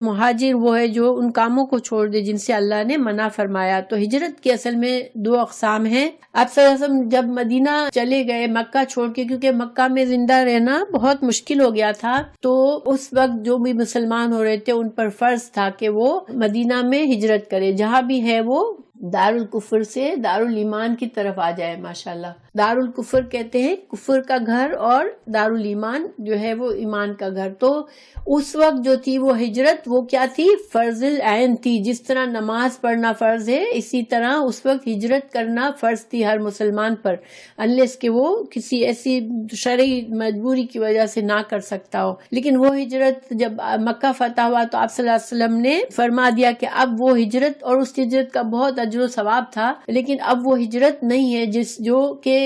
مہاجر وہ ہے جو ان کاموں کو چھوڑ دے جن سے اللہ نے منع فرمایا۔ تو ہجرت کی اصل میں دو اقسام ہیں۔ آپ صلی اللہ علیہ وسلم جب مدینہ چلے گئے مکہ چھوڑ کے، کیونکہ مکہ میں زندہ رہنا بہت مشکل ہو گیا تھا، تو اس وقت جو بھی مسلمان ہو رہے تھے ان پر فرض تھا کہ وہ مدینہ میں ہجرت کرے، جہاں بھی ہے وہ دار الکفر سے دار الایمان کی طرف آ جائے۔ ماشاءاللہ، دار الکفر کہتے ہیں کفر کا گھر، اور دار الایمان جو ہے وہ ایمان کا گھر۔ تو اس وقت جو تھی وہ ہجرت، وہ کیا تھی؟ فرض العین تھی۔ جس طرح نماز پڑھنا فرض ہے، اسی طرح اس وقت ہجرت کرنا فرض تھی ہر مسلمان پر، انلیس کہ وہ کسی ایسی شرعی مجبوری کی وجہ سے نہ کر سکتا ہو۔ لیکن وہ ہجرت جب مکہ فتح ہوا تو آپ صلی اللہ علیہ وسلم نے فرما دیا کہ اب وہ ہجرت، اور اس ہجرت کا بہت اجر و ثواب تھا، لیکن اب وہ ہجرت نہیں ہے جو کہ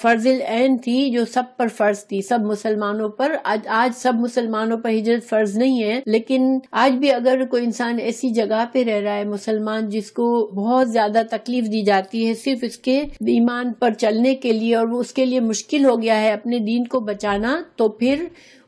فرض العین تھی، جو سب پر فرض تھی، سب مسلمانوں پر۔ آج سب مسلمانوں پر ہجرت فرض نہیں ہے، لیکن آج بھی اگر کوئی انسان ایسی جگہ پہ رہ رہا ہے مسلمان جس کو بہت زیادہ تکلیف دی جاتی ہے صرف اس کے ایمان پر چلنے کے لیے، اور وہ اس کے لیے مشکل ہو گیا ہے اپنے دین کو بچانا، تو پھر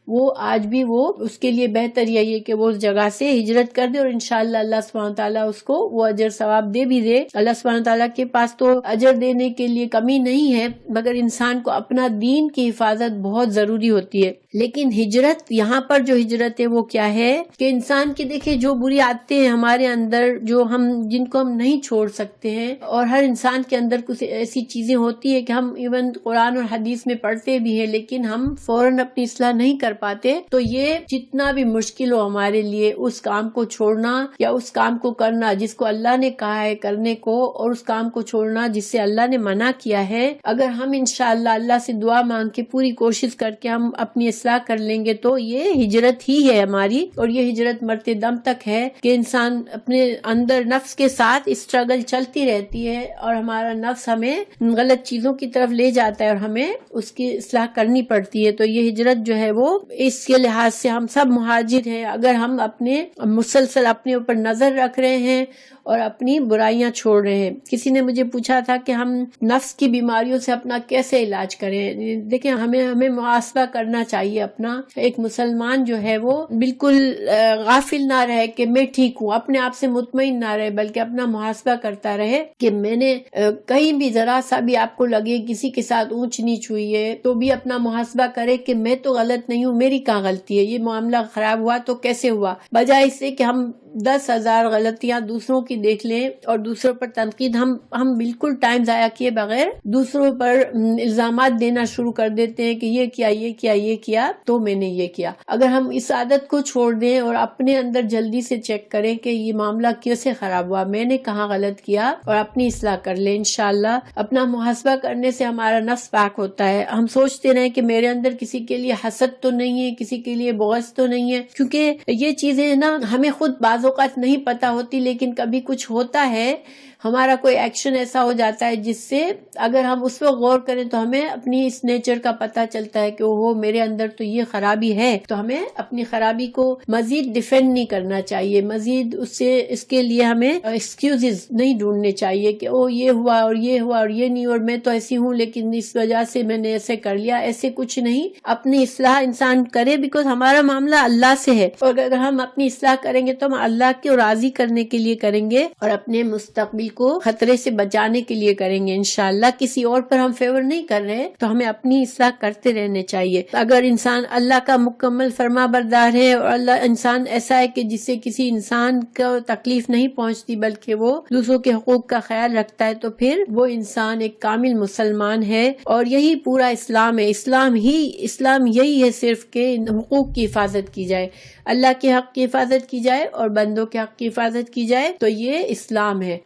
وہ آج بھی وہ اس کے لیے بہتر یہی ہے کہ وہ اس جگہ سے ہجرت کر دے، اور انشاءاللہ اللہ سبحانہ وتعالیٰ اس کو وہ اجر ثواب دے بھی دے۔ اللہ سبحانہ وتعالیٰ کے پاس تو اجر دینے کے لیے کمی نہیں ہے، مگر انسان کو اپنا دین کی حفاظت بہت ضروری ہوتی ہے۔ لیکن ہجرت، یہاں پر جو ہجرت ہے وہ کیا ہے کہ انسان کی دیکھیں جو بری عادتیں ہیں ہمارے اندر، جن کو ہم نہیں چھوڑ سکتے ہیں، اور ہر انسان کے اندر کچھ ایسی چیزیں ہوتی ہیں کہ ہم ایون قرآن اور حدیث میں پڑھتے بھی ہیں لیکن ہم فوراً اپنی اصلاح نہیں کر پاتے۔ تو یہ جتنا بھی مشکل ہو ہمارے لیے اس کام کو چھوڑنا یا اس کام کو کرنا جس کو اللہ نے کہا ہے کرنے کو، اور اس کام کو چھوڑنا جس سے اللہ نے منع کیا ہے، اگر ہم انشاءاللہ اللہ سے دعا مانگ کے پوری کوشش کر کے ہم اپنی اصلاح کر لیں گے تو یہ ہجرت ہی ہے ہماری، اور یہ ہجرت مرتے دم تک ہے کہ انسان اپنے اندر نفس کے ساتھ اسٹرگل چلتی رہتی ہے، اور ہمارا نفس ہمیں غلط چیزوں کی طرف لے جاتا ہے اور ہمیں اس کی اصلاح کرنی پڑتی ہے۔ تو یہ ہجرت جو ہے وہ اس کے لحاظ سے ہم سب مہاجر ہیں، اگر ہم اپنے مسلسل اپنے اوپر نظر رکھ رہے ہیں اور اپنی برائیاں چھوڑ رہے ہیں۔ کسی نے مجھے پوچھا تھا کہ ہم نفس کی بیماریوں سے اپنا کیسے علاج کریں؟ دیکھیں، ہمیں محاسبہ کرنا چاہیے اپنا۔ ایک مسلمان جو ہے وہ بالکل غافل نہ رہے کہ میں ٹھیک ہوں، اپنے آپ سے مطمئن نہ رہے، بلکہ اپنا محاسبہ کرتا رہے کہ میں نے کہیں بھی ذرا سا بھی آپ کو لگے کسی کے ساتھ اونچ نیچ ہوئی ہے تو بھی اپنا محاسبہ کرے کہ میں تو غلط نہیں ہوں، میری کہاں غلطی ہے، یہ معاملہ خراب ہوا تو کیسے ہوا، بجائے اس سے کہ ہم 10,000 غلطیاں دوسروں کی دیکھ لیں اور دوسروں پر تنقید، ہم بالکل ٹائم ضائع کیے بغیر دوسروں پر الزامات دینا شروع کر دیتے ہیں کہ یہ کیا یہ کیا یہ کیا تو میں نے یہ کیا۔ اگر ہم اس عادت کو چھوڑ دیں اور اپنے اندر جلدی سے چیک کریں کہ یہ معاملہ کیسے خراب ہوا، میں نے کہاں غلط کیا، اور اپنی اصلاح کر لیں، انشاءاللہ اپنا محاسبہ کرنے سے ہمارا نفس پاک ہوتا ہے۔ ہم سوچتے رہیں کہ میرے اندر کسی کے لیے حسد تو نہیں ہے، کسی کے لیے بغض تو نہیں ہے، کیونکہ یہ چیزیں نا ہمیں خود بعض اوقات نہیں پتہ ہوتی، لیکن کبھی کچھ ہوتا ہے، ہمارا کوئی ایکشن ایسا ہو جاتا ہے جس سے اگر ہم اس وقت غور کریں تو ہمیں اپنی اس نیچر کا پتہ چلتا ہے کہ اوہ میرے اندر تو یہ خرابی ہے۔ تو ہمیں اپنی خرابی کو مزید ڈیفینڈ نہیں کرنا چاہیے، مزید اس کے لیے ہمیں ایکسکیوزز نہیں ڈھونڈنے چاہیے کہ او یہ ہوا اور یہ ہوا اور یہ نہیں، اور میں تو ایسی ہوں لیکن اس وجہ سے میں نے ایسے کر لیا، ایسے کچھ نہیں۔ اپنی اصلاح انسان کرے، بیکاز ہمارا معاملہ اللہ سے ہے، اور اگر ہم اپنی اصلاح کریں گے تو ہم اللہ کو راضی کرنے کے لیے کریں گے اور اپنے مستقبل کو خطرے سے بچانے کے لیے کریں گے انشاءاللہ۔ کسی اور پر ہم فیور نہیں کر رہے، تو ہمیں اپنی اصلاح کرتے رہنے چاہیے۔ اگر انسان اللہ کا مکمل فرما بردار ہے اور اللہ انسان ایسا ہے کہ جس سے کسی انسان کو تکلیف نہیں پہنچتی بلکہ وہ دوسروں کے حقوق کا خیال رکھتا ہے، تو پھر وہ انسان ایک کامل مسلمان ہے، اور یہی پورا اسلام ہے۔ اسلام یہی ہے صرف کہ حقوق کی حفاظت کی جائے، اللہ کے حق کی حفاظت کی جائے اور بندوں کے حق کی حفاظت کی جائے، تو یہ اسلام ہے۔